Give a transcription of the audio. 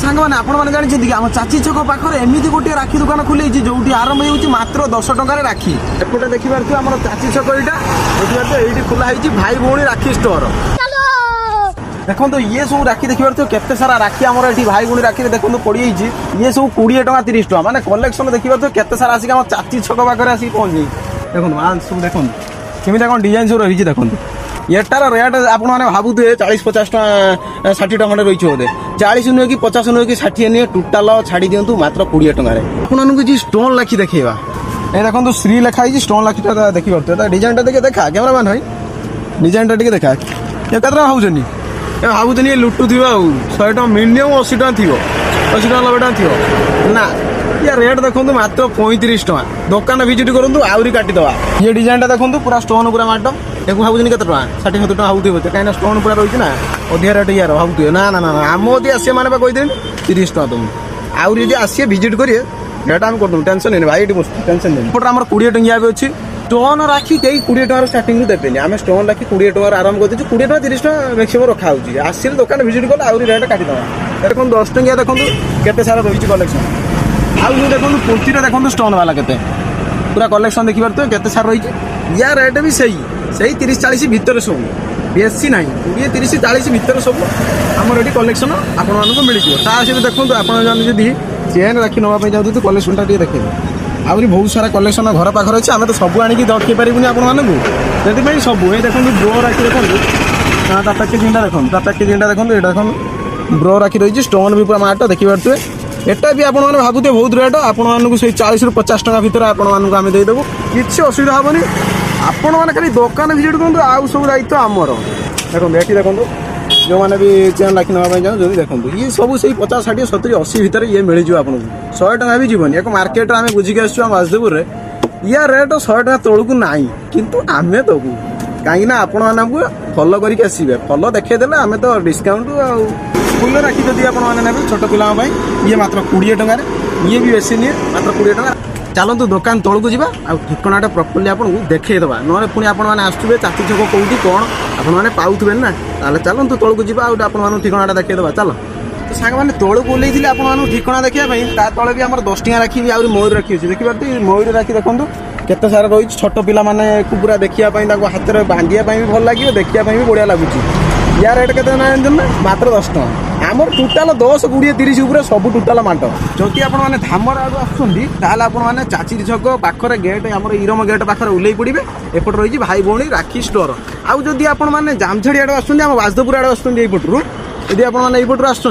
सांग मैंने आपने जानते आम चाची छक पाखे एमती गोटे राखी दुकान खोली जो आरंभ हो मात्र 10 टकर राखी एपटे देखिए आम चाची छक यहाँ देखिए ये खोलाई भाई भौणी राखी स्टोर देखो तो ये सब राखी देखिए केते सारा राखी आम ये भाई भौणी राखी देखो पड़ी ये सब 20 टका 30 टका माने कलेक्शन देखिए केते सारा आसिक आम चाची छक पाखे आसिक पहुँची देखो माल सब देखो केमी कौन डिजाइन सब रही देखो एटार रेट आप भावुए 40-50 टका 60 टका रही बोधे 40 नुहे कि 50 नुहे कि 60 नुहे टोटाल छाड़ी दिंतु मात्र 20 टकर आपको स्टोन लाखी देखा ये देखो श्री लिखाई स्टोन लाखी देखिए डिजाइन देखिए देखा कैमरामैन भाई डिजाइन टे देखा ये कत भावुनी भावुनी ये लुटु थी 100 टका मिनिमम 80 टका थी 80 टका 90 टका थी ना या रेट देखो मात्र 35 टका दुकान विजिट करूँ आहरी काटिदवा ये डिजाइन देखो पूरा स्टोन पूरा माड ये भावुनी के 60-70 टका भावुए कहीं स्टोन पूरा रही ना अधिक रेट यार भावुए ना ना ना आम यदि आसे मैंने कहीदे 30 टका तुम आहरी यदि आसिए विजिट करिए रेट आम कर टेंशन नहीं भाई ये टेंशन नहीं पटे आम 20 टंकिया भी अच्छी स्टोन राखी कई 20 टकर स्टार्टिंग देवेनि आम स्टोन राखी 20 टकर आरंभ कर 20 टका 30 टका मैक्सिमम रखा होची आसिए दुकान विजिट कले आहरी रेट काटिदवा देखो 10 टंकिया देखो केते सारा रही कलेक्शन आउ देखो कुर्ती देखो स्टोन वाला केते पूरा कलेक्शन देखिए तो केते सारा रही या रेट भी सही 30-40 भितर सब बेसी ना 20-30-40 भितर सब आम ये कलेक्शन आपको मिल जाए देखो आपड़ी चेन राखी नापी जाते तो कलेक्शन देखिए आहरी बहुत सारा कलेक्शन घर पाखे अच्छे आम तो सब आणिकी रखी पारूनी आपको सब ये देखो ब्रो राखी देखो पैकेजिंगटा देखो पैकेजिंगटा देखो ये देखो ब्रो राखी रही स्टोन भी पूरा मार्ट देखी पारे एटा भी आपने भावुए बहुत रेट आपको से 40-50 टका भितर आपको देदेबू किसी असुविधा हेनी आपण मैंने खाली दुकान विजिट करूँ आउ सब दायित्व आमर देखो ये देखो जो मैंने भी चेन राखी नापी चाहूँ देखो ये सब से 50-60-70-80 भितर ये मिल जाए आपको 100 टका भी जीवन एक मार्केट आम बुझिक आसू वासुदेवपुर या रेट 100 टका तौक ना किंतु आम देवु कहीं आपण मानक फलो करके आसवे फलो देखदेले आम तो डिस्काउंट फुल राखी जब आपने छोट पिला ये मात्र 20 टकर ये भी बेसी निए मात्र 20 टका चलतु दुकान तौक जा ठिकाना प्रॉपर्ली आपको देखईदे ना पुणी आपने आसुवे चाची छक कौटी कौन आपने पाऊे ना चलतु तौक जा आपको ठिकाना देखईदे चल तो सांग मैंने तौक ओल्लैली आपको ठिकाना देखापी तले भी आम 10 टका राखी भी मयूर राखी अच्छी देखिए मयूर राखी देखो केते सारा रही छोट पिला माने पूरा देखापी हाथ में बांधिया भी भल लगे देखापी भी बढ़िया लगुच या रेट के मात्र 10 टका आमर टोटाल 10-20-30 उपर सब टोटाल माट जदि आपने धामर आड़ आसने चाची छक पाखे गेट आम इरम गेट पाखे ओल्लै पड़े एपट रही भाई भौणी राखी स्टोर आउ जदि आपने जामझाड़ी आड़ आम वासुदेवपुर आड़ आसपटू यदि आपने आस